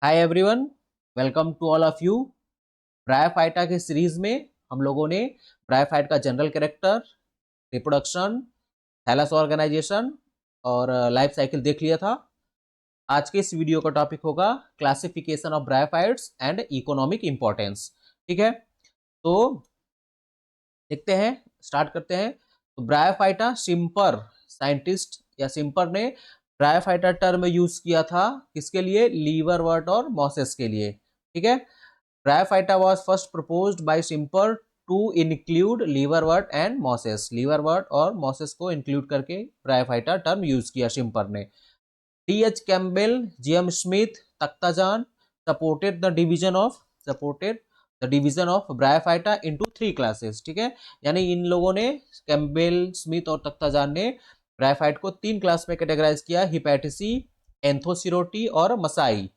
Hi everyone, welcome to all of you. Bryophyta के series में हम लोगों ने ब्रायोफाइट का general character, reproduction, thallus organisation और लाइफ साइकिल देख लिया था। आज के इस वीडियो का टॉपिक होगा classification of bryophytes and economic importance. ठीक है, तो देखते हैं, स्टार्ट करते हैं। तो ब्रायोफाइटा सिम्पर साइंटिस्ट या सिम्पर ने ब्रायोफाइटा टर्म यूज किया था किसके लिए? लीवरवर्ट और मॉसेस के लिए। ठीक है, bryophyta was first proposed by Schimper to include liverwort and mosses. Liverwort और मॉसेस को इंक्लूड करके ब्रायोफाइटा टर्म यूज किया सिम्पर ने। D H. Campbell, G M. Smith, Takhtajan supported the division of bryophyta into 3 classes. ठीक है, यानी इन लोगों ने, कैम्पबेल, स्मिथ और तख्ताजान ने ब्रायोफाइट को 3 क्लास में कैटेगराइज किया: हिपैटिसी, एंथोसिरोटी और मसाई।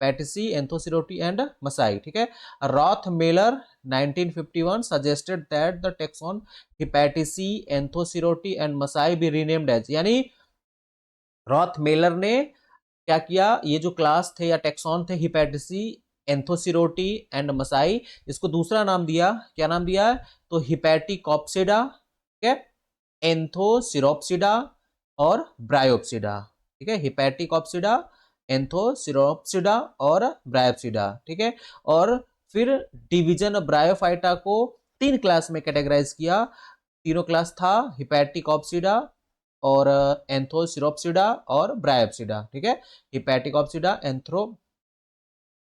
पैटिसी, एंथोसिरोटी एंड मसाई। ठीक है, रॉथ Mailer 1951 suggested that the taxon Hepatici, Enthosirote and Masai be renamed as, यानी रॉथ मेलर ने क्या किया, ये जो क्लास थे या टेक्सॉन थे हिपैटिसी, एंथोसिरोटी एंड मसाई, इसको दूसरा नाम दिया। क्या नाम दिया? तो हिपैटिकॉप्सिडा, ठीक है, एंथोसिरोप्सिडा और ब्रायोप्सिडा। ठीक है, हिपैटिकॉप्सिडा, एंथोसिरोप्सिडा और ब्रायोप्सिडा। ठीक है, और फिर डिवीजन ब्रायोफाइटा को 3 क्लास में कैटेगराइज किया। तीनों क्लास था हिपैटिकॉप्सिडा और एंथोसिरोप्सिडा और ब्रायोप्सिडा। ठीक है, हिपैटिकॉप्सिडा,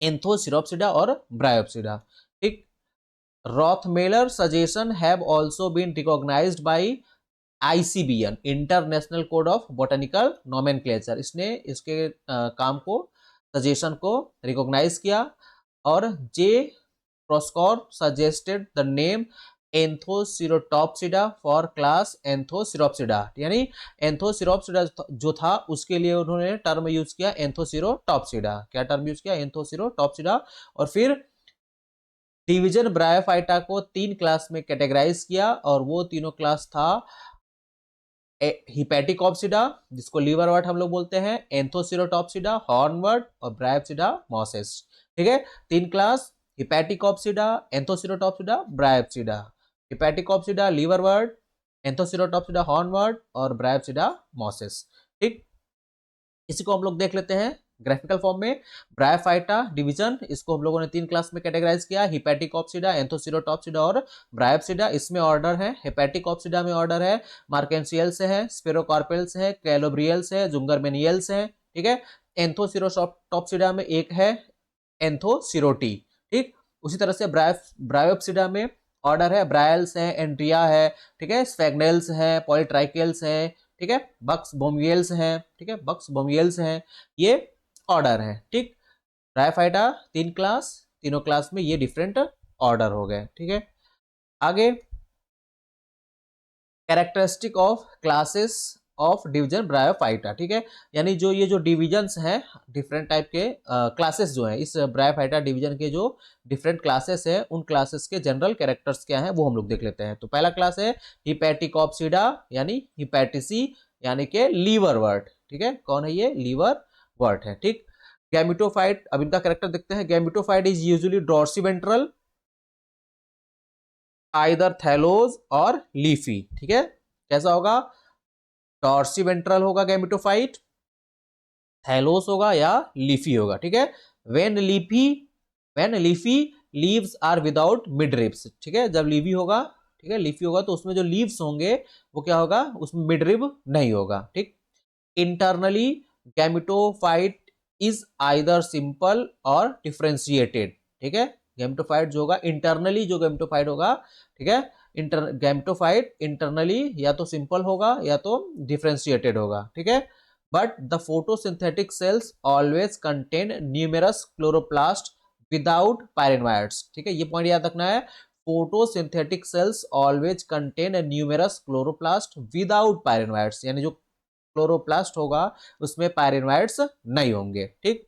एंथोसिरोप्सिडा और ब्रायोप्सिडा। ठीक, Rothmaler suggestion have also been recognised by ICBN, international code of botanical nomenclature. इसने इसके काम को, सजेशन को रिकॉग्नाइज किया। और J Proskauer suggested the name Anthocerotopsida for class Anthoceropsida, यानी एंथोसिरोप्सिडा जो था उसके लिए उन्होंने टर्म यूज किया एंथोसिरोटॉप्सिडा। क्या टर्म यूज किया? एंथोसिरोटॉप्सिडा। और फिर डिवीजन ब्रायोफाइटा को 3 क्लास में कैटेगराइज किया, और वो तीनों क्लास था हिपैटिकॉप्सिडा, जिसको लीवरवर्ट हम लोग बोलते हैं, एंथोसिरोटॉप्सिडा, हॉर्नवर्ट और ब्रायोप्सिडा, मॉसेस। ठीक है, 3 क्लास: हिपैटिकॉप्सिडा, एंथोसिरोटॉप्सिडा, ब्रायोप्सिडा। हिपैटिकॉप्सिडा लीवरवर्ट, एंथोसिरोटॉप्सिडा हॉर्नवर्ट और ब्रायोप्सिडा मॉसेस। ठीक, इसी को हम लोग देख लेते हैं ग्राफिकल फॉर्म में। ब्रायोफाइटा डिवीजन, इसको हम लोगों ने 3 क्लास में कैटेगराइज किया: हिपैटिकॉप्सिडा, एंथोसिरोटॉप्सिडा और ब्रायोप्सिडा। इसमें ऑर्डर है, हिपैटिकॉप्सिडा में ऑर्डर है मार्केंसियल से है, स्पेरोकार्पेल से है, कैलोब्रियल से है, जुंगरमेनियल से है। ठीक है, एंथोसिरोटॉप्सिडा में एक है एंथोसिरोटी। ठीक, उसी तरह से ब्रायोप्सिडा में ऑर्डर है, ब्रायल्स है, एंड्रिया है, ठीक है, स्फैग्नेल्स है, पॉलीट्राइकेल्स है, ठीक है, बक्स बोमियल्स हैं, ठीक है, बक्स बोमियल्स हैं, ये ऑर्डर है। ठीक, ब्रायोफाइटा 3 क्लास, तीनों क्लास में ये डिफरेंट ऑर्डर हो गए। ठीक है, आगे characteristic of classes of division bryophyta. ठीक है, यानी जो ये जो डिविजन्स हैं, डिफरेंट टाइप के क्लासेस जो हैं इस ब्रायोफाइटा डिवीजन के, जो डिफरेंट क्लासेस हैं, उन क्लासेस के जनरल कैरेक्टर्स क्या हैं वो हम लोग देख लेते हैं। तो पहला क्लास है हिपैटिकॉप्सिडा, यानी हिपैटिसी, यानी कि लीवरवर्ट। ठीक है, कौन है ये? लीवरवर्ट है। ठीक, गैमिटोफाइट, अब इनका कैरेक्टर देखते हैं। गैमिटोफाइट इज यूजुअली डॉर्सिवेंट्रल, आइदर थैलोज और लीफी। ठीक है, कैसा होगा? डॉर्सिवेंट्रल होगा गैमिटोफाइट, थैलोस होगा या लीफी होगा। ठीक है, when leafy leaves are without midribs. ठीक है, जब लीफी होगा, ठीक है, लीफी होगा तो उसमें जो लीव्स होंगे वो क्या होगा? उसमें मिडरिब नहीं होगा। ठीक, internally gametophyte is either simple और डिफरेंशिएटेड। ठीक है, गैमिटोफाइट जो होगा इंटरनली, जो गैमिटोफाइट होगा, ठीक है, गैमिटोफाइट इंटरनली या तो सिंपल होगा या तो डिफरेंशिएटेड होगा। ठीक है, but the photosynthetic cells always contain numerous chloroplast without pyranioids। ठीक है, ये पॉइंट याद रखना है, photosynthetic cells always contain numerous chloroplast without pyranioids, यानी जो क्लोरोप्लास्ट होगा उसमें पायरेनोइड्स नहीं होंगे। ठीक,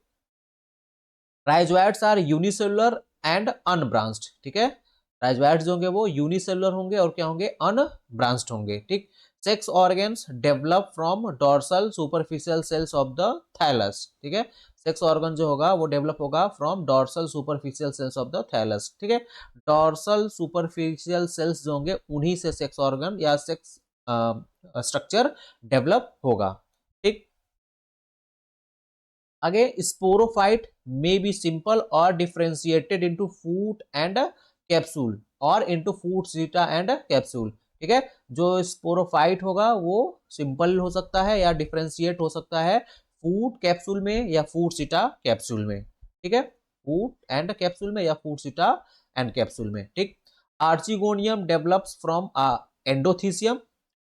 rhizoids are unicellular and unbranched. ठीक है, राइजोइड्स होंगे वो यूनिसेलुलर होंगे और क्या होंगे? अनब्रांच्ड होंगे। ठीक, sex organs develop from dorsal superficial cells of the thallus, ठीक है। सेक्स ऑर्गन जो होगा वो डेवलप होगा from dorsal superficial cells of the thallus, ठीक है। डॉर्सल सुपरफिशियल सेल्स जो होंगे उन्हीं से सेक्स ऑर्गन या सेक्स स्ट्रक्चर डेवलप होगा, ठीक। आगे स्पोरोफाइट मे बी सिंपल और differentiated into foot and capsule और into foot seta and capsule, ठीक है। जो स्पोरोफाइट होगा वो सिंपल हो सकता है या डिफरेंशिएट हो सकता है फूट कैप्सूल में या फूट सीटा कैप्सूल में, ठीक है। फूट एंड कैप्सूल में या फूट सीटा एंड कैप्सूल में, ठीक। आर्चिगोनियम डेवलप्स फ्रॉम एंडोथीसियम,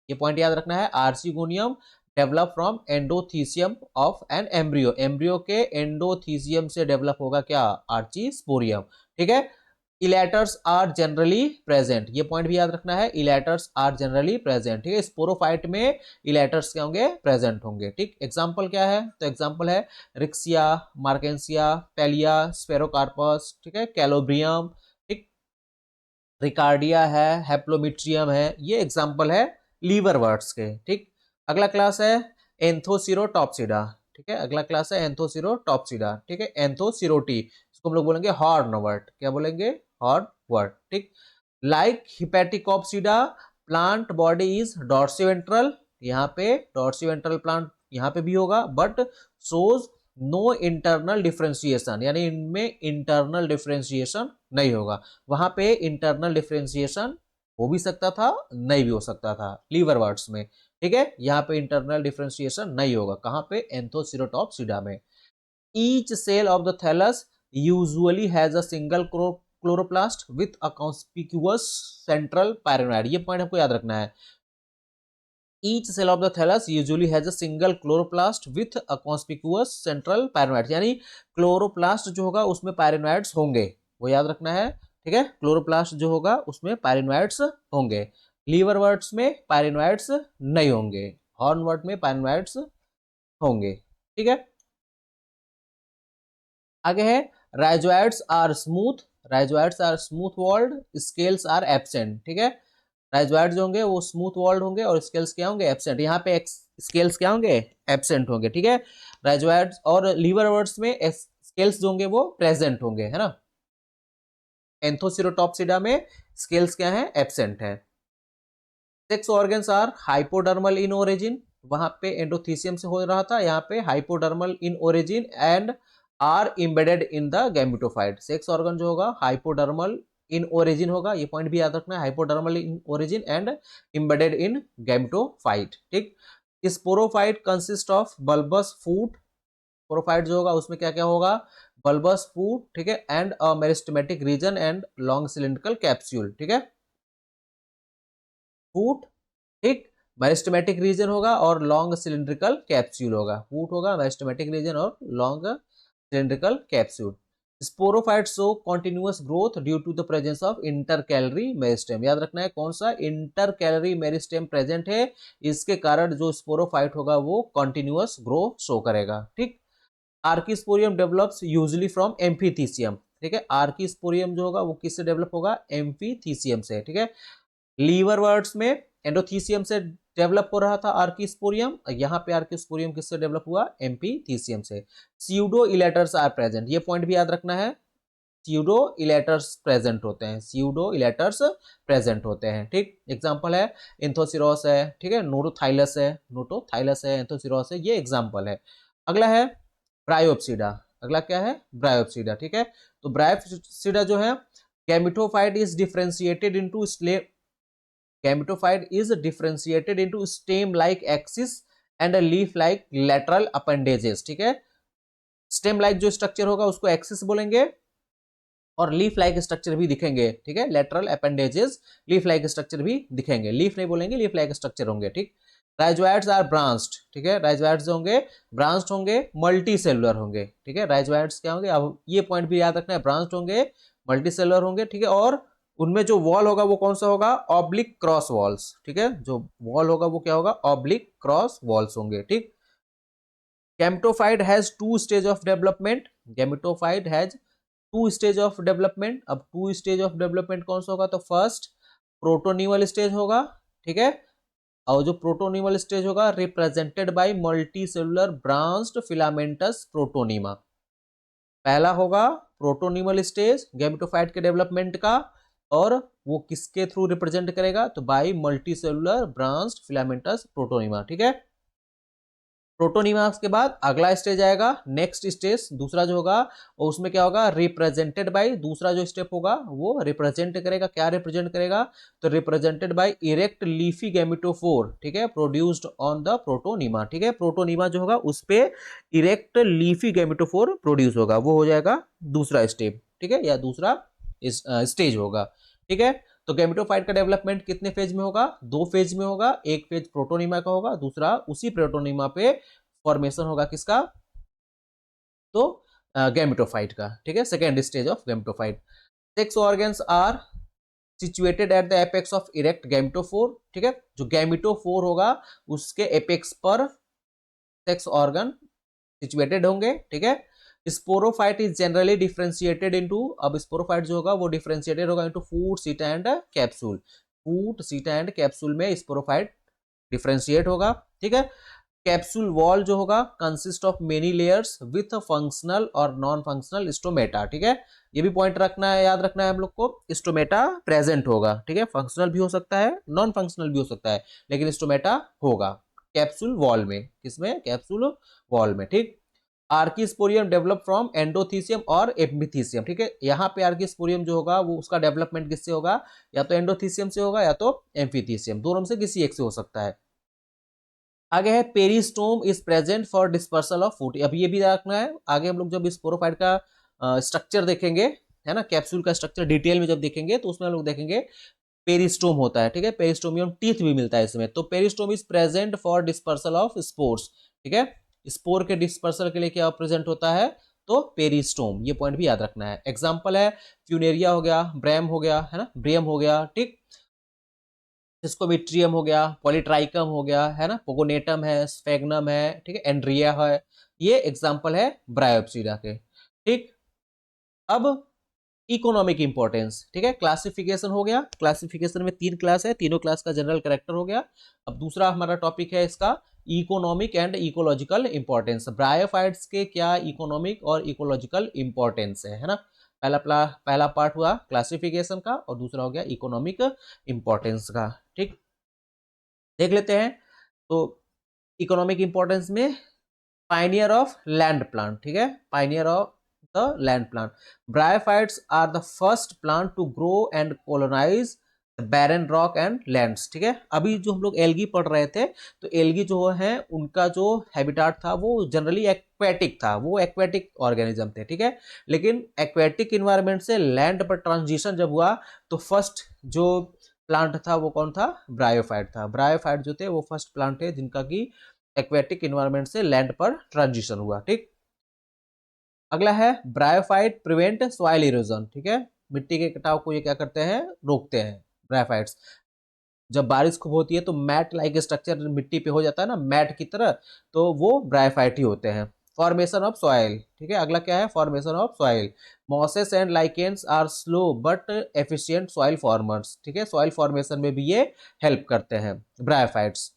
ये पॉइंट याद रखना है। Archegonium develop from endothecium of an embryo, embryo के एंडोथीसियम से डेवलप होगा क्या, आर्चिस्पोरियम, ठीक है। इलेटर्स आर जनरली प्रेजेंट, ये पॉइंट भी याद रखना है, इलेटर्स आर जनरली प्रेजेंट, ठीक है। स्पोरोफाइट में इलेटर्स क्या होंगे, प्रेजेंट होंगे, ठीक। एग्जांपल क्या है, तो एग्जांपल है रिक्सिया, मार्केंसिया, पेलिया, स्पेरोकार्पस, ठीक है, कैलोब्रियम, ठीक, रिकार्डिया है, हैप्लोमिट्रियम है, ये एग्जांपल है लीवर वर्ड्स के, ठीक। अगला क्लास है एंथोसिरोटॉप्सिडा, ठीक है। अगला क्लास है एंथोसिरोटॉप्सिडा, ठीक है। एंथोसिरोटी इसको हम लोग बोलेंगे हॉर्न वर्ड, क्या बोलेंगे, हॉर्न वर्ड, ठीक। Like hepaticopsida plant body is dorsiventral, यहाँ पे डॉर्सिवेंट्रल प्लांट यहाँ पे भी होगा, but shows no internal differentiation, यानी इनमें इंटरनल डिफरेंशिएशन नहीं होगा। वहां पे इंटरनल डिफरेंशिएशन हो भी सकता था, नहीं भी हो सकता था लीवर वर्ड्स में, ठीक है। यहाँ पे इंटरनल डिफरेंशिएशन नहीं होगा, कहाँ पे, एंथोसिरोटॉप्सिडा में। Each cell of the thallus usually has a single chloroplast with a conspicuous central pyrenoid, ये पॉइंट आपको याद रखना है। Each cell of the thallus usually has a single chloroplast with a conspicuous central paranoid, यानी chloroplast जो होगा उसमें पैरानोइड्स होंगे, वो याद रखना है, ठीक है। क्लोरोप्लास्ट जो होगा उसमें पैरानोइड्स होंगे, लीवर वर्ड्स में पैरानोइड्स नहीं होंगे, हॉर्न वर्ड में पैरानोइड्स होंगे, ठीक है। आगे है rhizoids are smooth, rhizoids are smooth walled, scales are absent, ठीक है। राइजोइड्स जो होंगे वो स्मूथ वॉल्ड होंगे और स्केल्स क्या होंगे, एब्सेंट, यहाँ पे स्केल्स क्या होंगे, एब्सेंट होंगे, ठीक है। राइजोइड्स और लीवर वर्ड्स में स्केल्स जो होंगे वो प्रेजेंट होंगे, है ना। एंथोसिरोटॉप्सिडा में स्केल्स क्या है, एब्सेंट है। Sex organs are hypodermal in origin, वहां पे एंडोथीसियम से हो रहा था, यहाँ पे hypodermal in origin and are embedded in the gametophyte. Sex organ जो होगा हाइपोडर्मल इन ओरिजिन होगा, ये पॉइंट भी याद रखना है, hypodermal in origin and embedded in gametophyte, ठीक। Sporophyte consist of bulbous foot, sporophyte जो होगा उसमें क्या क्या होगा, बल्बस फूट, ठीक है, and a meristematic reason and long cylindrical capsule, ठीक है। फूट, ठीक, मेरिस्टेमेटिक रीजन होगा और लॉन्ग सिलिंड्रिकल कैप्सूल होगा, फूट होगा, मेरिस्टेमेटिक रीजन और long cylindrical capsule. Sporophyte show continuous growth due to the presence of intercalary meristem, याद रखना है कौन सा, इंटरकैलरी मेरिस्टेम प्रेजेंट है, इसके कारण जो स्पोरोफाइट होगा वो कॉन्टिन्यूअस ग्रो शो करेगा, ठीक। आर्किस्पोरियम डेवलप्स यूजुअली फ्रॉम एम्फीथीसियम, ठीक है। आर्किस्पोरियम जो होगा वो किससे डेवलप होगा, एम्फीथीसियम से, ठीक है। लीवर वर्ड्स में एंडोथीसियम से डेवलप हो रहा था आर्किस्पोरियम, यहाँ पे आर्किस्पोरियम किससे डेवलप हुआ, एम्फीथीसियम से। स्यूडो इलेटर्स आर प्रेजेंट, ये पॉइंट भी याद रखना है, स्यूडो इलेटर्स प्रेजेंट होते हैं, स्यूडो इलेटर्स प्रेजेंट होते हैं, ठीक। एग्जांपल है इंथोसिरोस है, ठीक है, नोटोथाइलस है, नोटोथाइलस है, इंथोसिरोस है, ये एग्जांपल है। अगला है ब्रायोप्सिडा, अगला क्या है, ब्रायोप्सिडा, ठीक है। तो ब्रायोप्सिडा जो है gametophyte is differentiated into gametophyte is differentiated into stem like axis and a leaf like lateral appendages, ठीक है। स्टेम लाइक जो स्ट्रक्चर होगा उसको एक्सिस बोलेंगे और लीफ लाइक स्ट्रक्चर भी दिखेंगे, ठीक है, lateral appendages leaf like structure भी दिखेंगे, लीफ नहीं बोलेंगे, लीफ लाइक स्ट्रक्चर होंगे, ठीक। राइजोइड्स आर ब्रांच्ड, ठीक है, राइजोइड्स होंगे ब्रांच्ड होंगे, मल्टी सेलुलर होंगे, ठीक है। राइजोइड्स क्या होंगे, अब ये पॉइंट भी याद रखना है, ब्रांच्ड होंगे, मल्टी सेलुलर होंगे, ठीक है। और उनमें जो वॉल होगा वो कौन सा होगा, ऑब्लिक क्रॉस वॉल्स, ठीक है, जो वॉल होगा वो क्या होगा, ऑब्लिक क्रॉस वॉल्स होंगे, ठीक। Gametophyte has two stage of development, gametophyte has two stage of development, अब टू स्टेज ऑफ डेवलपमेंट कौन सा होगा, तो फर्स्ट प्रोटोनिवल स्टेज होगा, ठीक है, और जो प्रोटोनिमल स्टेज होगा represented by multi cellular branched filamentous protonema. पहला होगा प्रोटोनिमल स्टेज गैमेटोफाइट के डेवलपमेंट का, और वो किसके थ्रू रिप्रेजेंट करेगा, तो by multi cellular branched filamentous protonema. ठीक है, प्रोटोनिमा के बाद अगला स्टेज आएगा, नेक्स्ट स्टेज दूसरा जो होगा, और उसमें क्या होगा, रिप्रेजेंटेड बाय, दूसरा जो स्टेप होगा वो रिप्रेजेंट करेगा, क्या रिप्रेजेंट करेगा, तो रिप्रेजेंटेड बाय इरेक्ट लीफी गैमेटोफोर। ठीक है, प्रोड्यूस्ड ऑन द प्रोटोनिमा। ठीक है, प्रोटोनिमा जो होगा उस पे इरेक्ट लीफी गैमेटोफोर प्रोड्यूस होगा, वो हो जाएगा दूसरा स्टेप। ठीक है, या दूसरा स्टेज होगा। ठीक है, तो गैमेटोफाइट का डेवलपमेंट कितने फेज में होगा, दो फेज में होगा, एक फेज प्रोटोनिमा का होगा, दूसरा उसी प्रोटोनिमा पे फॉर्मेशन होगा किसका, तो गैमेटोफाइट का। ठीक है, second stage of gametophyte. Sex organs are situated at the apex of erect gametophore. ठीक है, जो गैमेटोफोर होगा उसके एपेक्स पर सेक्स ऑर्गन सिचुएटेड होंगे। ठीक है, sporophyte is generally differentiated into, अब स्पोरोफाइट जो होगा वो डिफरेंशिएटेड होगा इनटू फूड, सीटा एंड कैप्सूल। फूड, सीटा एंड कैप्सूल में स्पोरोफाइट डिफरेंशिएट होगा। ठीक है, कैप्सूल वॉल जो होगा consist of many layers with functional और नॉन फंक्शनल स्टोमेटा। ठीक है, ये भी पॉइंट रखना है, याद रखना है हम लोग को, स्टोमेटा प्रेजेंट होगा। ठीक है, फंक्शनल भी हो सकता है, नॉन फंक्शनल भी हो सकता है, लेकिन स्टोमेटा होगा कैप्सूल वॉल में, किसमें, कैप्सूल वॉल में। ठीक, आर्किस्पोरियम डेवलप फ्रॉम एंडोथीसियम और एपिथीसियम। ठीक है, यहाँ पे आर्किस्पोरियम जो होगा वो उसका डेवलपमेंट किससे होगा, या तो एंडोथीसियम से होगा या तो एम्फीथीसियम, दोनों में से किसी एक से हो सकता है। आगे है peristome is present for dispersal of food. अब ये भी रखना है, आगे हम लोग जब स्पोरोफाइट का स्ट्रक्चर देखेंगे, है ना, कैप्सूल का स्ट्रक्चर डिटेल में जब देखेंगे तो उसमें हम लोग देखेंगे पेरिस्टोम होता है। ठीक है, पेरिस्टोमियम टीथ भी मिलता है इसमें, तो peristome is present for dispersal of spores. ठीक है, स्पोर के डिस्पर्सल के लिए क्या प्रेजेंट होता है, तो पेरिस्टोम, ये पॉइंट भी याद रखना है। एग्जाम्पल है फ्यूनेरिया हो गया, ब्रैम हो गया, है ना, ब्रियम हो गया। ठीक, सिस्कोमिट्रियम हो गया, पॉलीट्राइकम हो गया, है ना, पोगोनेटम है, स्फेगनम है, ठीक है, एंड्रिया है, ये एग्जाम्पल है ब्रायोप्सिडा के। ठीक, अब इकोनॉमिक इंपॉर्टेंस। ठीक है, क्लासिफिकेशन हो गया, क्लासिफिकेशन में तीन क्लास है, तीनों क्लास का जनरल कैरेक्टर हो गया। अब दूसरा हमारा टॉपिक है इसका economic and ecological importance. Bryophytes के क्या इकोनॉमिक और इकोलॉजिकल इंपॉर्टेंस है ना। पहला पार्ट हुआ क्लासिफिकेशन का, और दूसरा हो गया इकोनॉमिक इंपॉर्टेंस का। ठीक, देख लेते हैं। तो इकोनॉमिक इंपॉर्टेंस में पाइनियर ऑफ लैंड प्लांट। ठीक है, pioneer of the land plant, bryophytes are the first plant to grow and colonize barren rock and lands. ठीक है, अभी जो हम लोग एल्गी पढ़ रहे थे, तो एल्गी जो है उनका जो हैबिटाट था वो जनरली एक्वेटिक था, वो एक्वेटिक ऑर्गेनिज्म थे। ठीक है, लेकिन एक्वेटिक इन्वायरमेंट से लैंड पर ट्रांजिशन जब हुआ तो फर्स्ट जो प्लांट था वो कौन था, ब्रायोफाइट था। ब्रायोफाइट जो थे वो फर्स्ट प्लांट है जिनका की एक्वेटिक इन्वायरमेंट से लैंड पर ट्रांजिशन हुआ। ठीक, अगला है ब्रायोफाइट प्रिवेंट सॉइल इरोजन। ठीक है, मिट्टी के कटाव को ये क्या करते हैं, रोकते हैं ब्रायोफाइट्स। जब बारिश खूब होती है तो मैट लाइक स्ट्रक्चर मिट्टी पे हो जाता है ना, मैट की तरह, तो वो ब्रायोफाइट ही होते हैं। Formation of soil. ठीक है, अगला क्या है, formation of soil. Mosses and lichens are slow but efficient soil formers. ठीक है, सॉइल फॉर्मेशन में भी ये हेल्प करते हैं ब्रायोफाइट्स।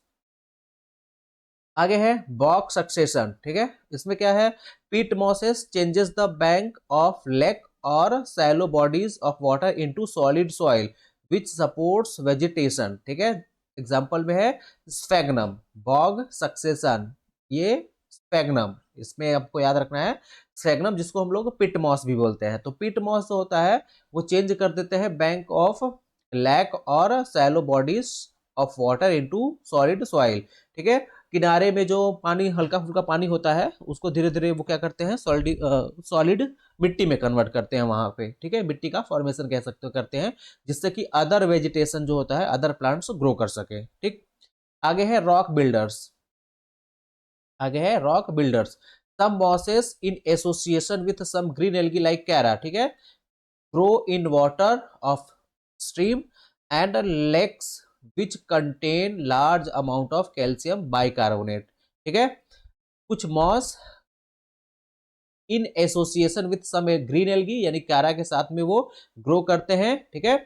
आगे है बॉक सक्सेशन। ठीक है, इसमें क्या है, peat mosses changes the bank of lake और shallow bodies of water into solid soil which supports vegetation. ठीक है, एग्जांपल में है स्फेगनम, बॉग सक्सेशन, ये स्फेगनम, इसमें आपको याद रखना है स्फेगनम, जिसको हम लोग पिट मॉस भी बोलते हैं। तो पिट मॉस जो होता है वो चेंज कर देते हैं बैंक ऑफ लैक और shallow bodies of water into solid soil. ठीक है, किनारे में जो पानी हल्का फुल्का पानी होता है उसको धीरे धीरे वो क्या करते हैं, सॉलिड मिट्टी में कन्वर्ट करते हैं वहां पे। ठीक है, मिट्टी का फॉर्मेशन कह सकते हो करते हैं, जिससे कि अदर वेजिटेशन जो होता है, अदर प्लांट्स ग्रो कर सके। ठीक, आगे है रॉक बिल्डर्स। आगे है rock builders, some mosses in association with some green algae like chara. ठीक है, grow in water of stream and lakes which contain large amount of calcium bicarbonate। ठीक है, कुछ moss in association with some green algae यानी Chara के साथ में वो ग्रो करते हैं। ठीक है,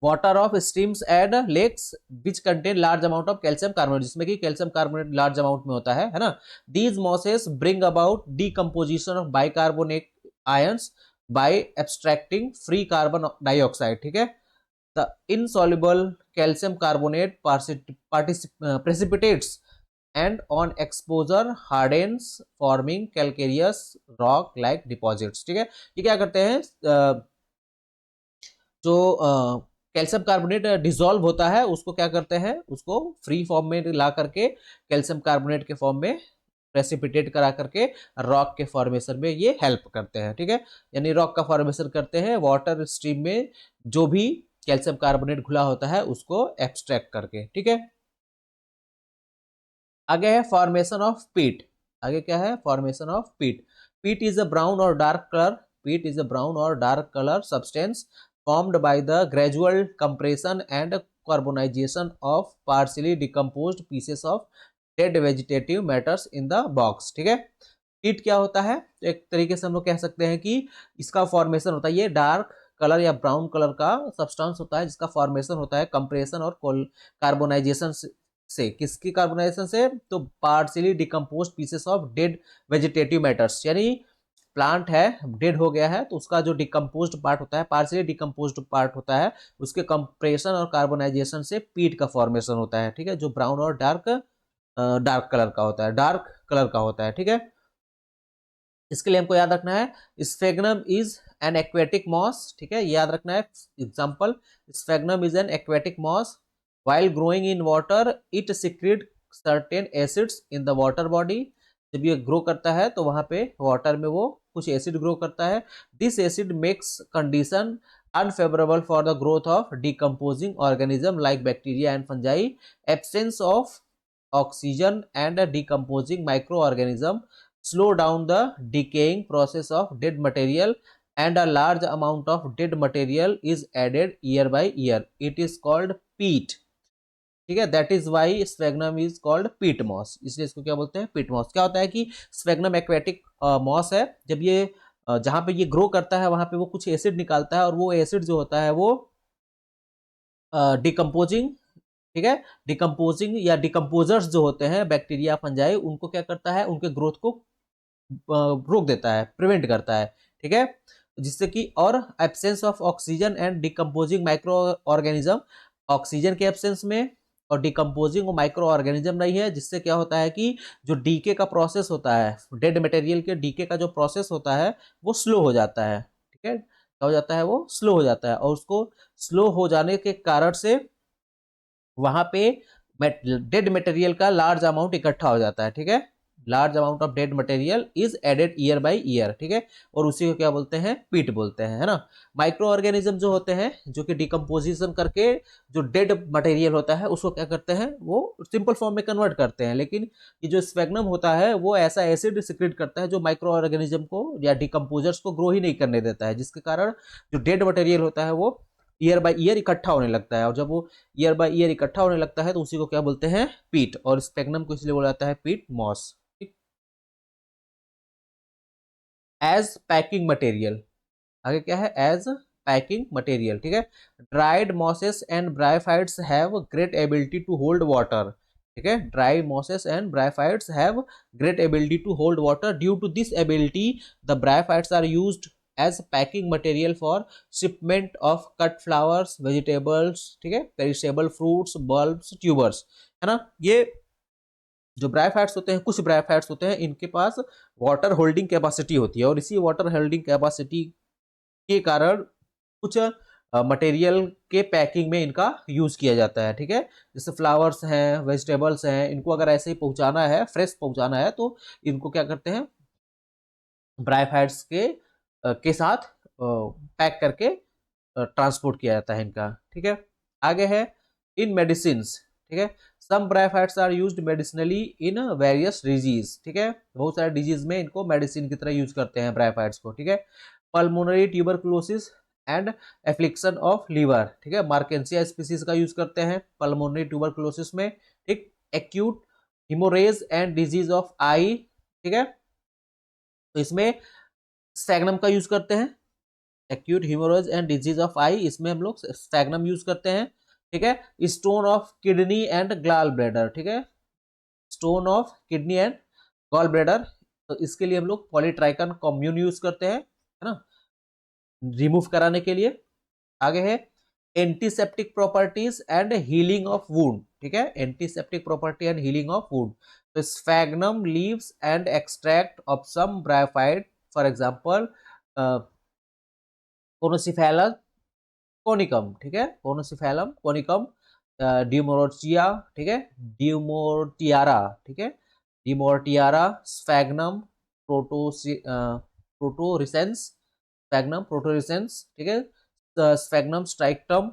water of streams and lakes which contain large amount of calcium carbonate, जिसमें कि कैल्शियम कार्बोनेट लार्ज अमाउंट में होता है ना। These mosses bring about decomposition of bicarbonate ions by abstracting free carbon dioxide, ठीक है। The insoluble calcium carbonate precipitates and on exposure hardens forming calcareous rock like deposits, ठीक है। ये क्या करते हैं, जो कैल्शियम कार्बोनेट डिसॉल्व होता है उसको क्या करते हैं, उसको फ्री फॉर्म में ला करके कैल्शियम कार्बोनेट के फॉर्म में प्रेसिपिटेट करा करके रॉक के फॉर्मेशन में ये हेल्प करते हैं, ठीक है। यानी रॉक का फॉर्मेशन करते हैं वाटर स्ट्रीम में जो भी कैल्शियम कार्बोनेट घुला होता है उसको एक्सट्रैक्ट करके, ठीक है। आगे है फॉर्मेशन ऑफ पीट। आगे क्या है, फॉर्मेशन ऑफ पीट। पीट इज अ ब्राउन और डार्क कलर, पीट इज अ ब्राउन और dark colour substance formed by the gradual compression and carbonization of partially decomposed pieces of dead vegetative matters in the box, ठीक है। पीट क्या होता है, तो एक तरीके से हम लोग कह सकते हैं कि इसका फॉर्मेशन होता है, ये डार्क कलर या ब्राउन कलर का सब्सटेंस होता है जिसका फॉर्मेशन होता है कंप्रेशन और कार्बोनाइजेशन से। किसकी कार्बोनाइजेशन से, तो partially decompose pieces of dead vegetative matters, यानी प्लांट है डेड हो गया है तो उसका जो डिकम्पोज्ड पार्ट होता है, पार्शियली डिकम्पोज्ड पार्ट होता है, उसके कंप्रेशन और कार्बोनाइजेशन से पीट का फॉर्मेशन होता है, ठीक है, जो ब्राउन और डार्क कलर का होता है, डार्क कलर का होता है, ठीक है। इसके लिए हमको याद रखना है sphagnum is an aquatic moss, ठीक है, याद रखना है। Example, sphagnum is an aquatic moss, while growing in water it secrete certain acids in the water body. जब ये ग्रो करता है तो वहां पे वाटर में वो कुछ एसिड ग्रो करता है। This acid makes condition unfavourable for the growth of decomposing organism like bacteria and fungi. Absence of oxygen and decomposing micro organism slow down the decaying process of dead material and a large amount of dead material is added year by year. It is called peat, ठीक है। That is why sphagnum is called peat moss, इसलिए इसको क्या बोलते हैं, पीट moss. क्या होता है कि स्फेग्नम एक्वेटिक मॉस है, जब ये जहां पे ये ग्रो करता है वहां पे वो कुछ एसिड निकालता है और वो एसिड जो होता है वो डिकम्पोजिंग, ठीक है, डिकम्पोजिंग या डिकम्पोजर्स जो होते हैं बैक्टीरिया फंजाई उनको क्या करता है, उनके ग्रोथ को रोक देता है, प्रिवेंट करता है, ठीक है। जिससे कि और absence of oxygen and decomposing micro organism, oxygen के एब्सेंस में और डिकम्पोजिंग माइक्रो ऑर्गेनिज्म नहीं है, जिससे क्या होता है कि जो डीके का प्रोसेस होता है, डेड मटेरियल के डीके का जो प्रोसेस होता है वो स्लो हो जाता है, ठीक है, क्या हो जाता है, वो स्लो हो जाता है और उसको स्लो हो जाने के कारण से वहां पे डेड मटेरियल का लार्ज अमाउंट इकट्ठा हो जाता है, ठीक है। Large amount of dead material is added year by year, ठीक है, और उसी को क्या बोलते हैं, पीट बोलते हैं, है ना। माइक्रो ऑर्गेनिज्म जो होते हैं जो कि डिकम्पोजिशन करके जो डेड मटेरियल होता है उसको क्या करते हैं, वो सिंपल फॉर्म में कन्वर्ट करते हैं, लेकिन ये जो स्फेग्नम होता है वो ऐसा एसिड सिक्रेट करता है जो माइक्रो ऑर्गेनिज्म को या डिकम्पोजर्स को ग्रो ही नहीं करने देता है, जिसके कारण जो डेड मटेरियल होता है वो ईयर बाय ईयर इकट्ठा होने लगता है, और जब वो ईयर बाय ईयर इकट्ठा होने लगता है तो उसी को क्या बोलते हैं, पीट, और स्पेग्नम को इसलिए बोला जाता है पीट मॉस। एज पैकिंग मटेरियल, आगे क्या है, एज पैकिंग मटेरियल, ठीक है। Dried mosses and bryophytes have great ability to hold water, ठीक है, dry mosses and bryophytes have great ability to hold water. Due to this ability the bryophytes are used as packing material for shipment of cut flowers, vegetables, ठीक है, perishable fruits, bulbs, tubers, है ना। ये जो bryophytes होते हैं, कुछ bryophytes होते हैं इनके पास वाटर होल्डिंग कैपेसिटी होती है और इसी वाटर होल्डिंग कैपेसिटी के कारण कुछ मटेरियल के पैकिंग में इनका यूज किया जाता है, ठीक है। जैसे फ्लावर्स हैं, वेजिटेबल्स हैं, इनको अगर ऐसे ही पहुंचाना है, फ्रेश पहुंचाना है तो इनको क्या करते हैं, ब्रायोफाइट्स के साथ पैक करके ट्रांसपोर्ट किया जाता है इनका, ठीक है। आगे है इन मेडिसिन, ठीक है, some bryophytes are used medicinally in various disease, ठीक है, बहुत सारे डिजीज में इनको मेडिसिन की तरह यूज करते हैं ब्रायोफाइट्स को, ठीक है। Pulmonary tuberculosis and affliction of liver, ठीक है, मार्केंसिया स्पीसीज का यूज करते हैं पल्मोनरी ट्यूबरकुलोसिस में, ठीक। Acute haemorrhage and disease of eye, ठीक है, तो इसमें सैग्नम का यूज करते हैं acute haemorrhage and disease of eye, इसमें हम लोग स्फैग्नम यूज करते हैं। ठीक है, stone of kidney and gall bladder, ठीक है, stone of kidney and gall bladder, तो इसके लिए हम लोग पॉलीट्राइकन कॉम्यून यूज करते हैं, है ना, रिमूव कराने के लिए। आगे है antiseptic properties and healing of wound, ठीक है, antiseptic property and healing of wound, तो sphagnum leaves and extract of some bryophyte, for example conocephalus conicum, ठीक है, कोनोसिफेलम कोनिकम, ड्यूमोरोटिया, ठीक है, ड्यूमोटियारा, ठीक है, ड्यूमोटियारा, स्फैग्नम प्रोटोसी प्रोटोरिसेंस, स्फैग्नम प्रोटोरिसेंस, ठीक है, स्फैग्नम स्ट्राइक्टम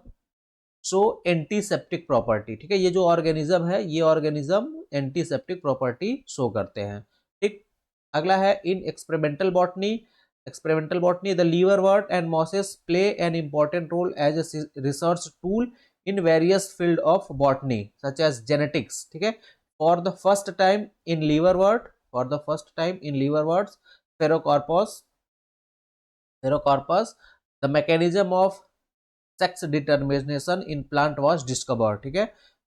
शो एंटीसेप्टिक प्रॉपर्टी, ठीक है, ये जो ऑर्गेनिज्म है ये ऑर्गेनिज्म एंटीसेप्टिक प्रॉपर्टी शो करते हैं। ठीक, अगला है in experimental botany the liverwort and mosses play an important role as a research tool in various field of botany such as genetics, ठीक है, for the first time in liverworts sphaerocarpos the mechanism of sex determination in plant was discovered, ठीक है,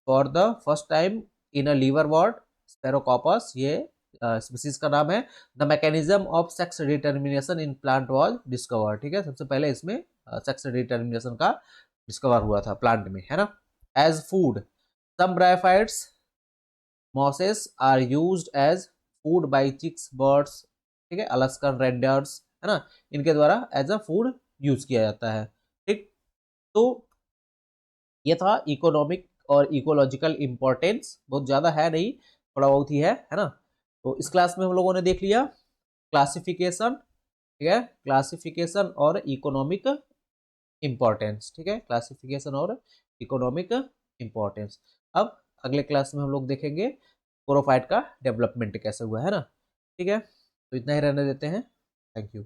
for the first time in a liverwort sphaerocarpos, ये species का नाम है, the mechanism of sex determination in plant was discovered, ठीक है, सबसे पहले इसमें सेक्स डिटर्मिनेशन का डिस्कवर हुआ था प्लांट में, है ना। As food some bryophytes mosses are used as food by chicks birds, ठीक है, अलास्कन रेंडर्स, है ना, इनके द्वारा एज अ फूड यूज किया जाता है। ठीक, तो ये था इकोनॉमिक और इकोलॉजिकल इंपॉर्टेंस, बहुत ज़्यादा है नहीं, थोड़ा बहुत ही है ना। तो इस क्लास में हम लोगों ने देख लिया क्लासिफिकेशन, ठीक है, क्लासिफिकेशन और इकोनॉमिक इंपॉर्टेंस, ठीक है, क्लासिफिकेशन और इकोनॉमिक इंपॉर्टेंस। अब अगले क्लास में हम लोग देखेंगे कोरोफाइट का डेवलपमेंट कैसे हुआ है ना। ठीक है, तो इतना ही रहने देते हैं। Thank you.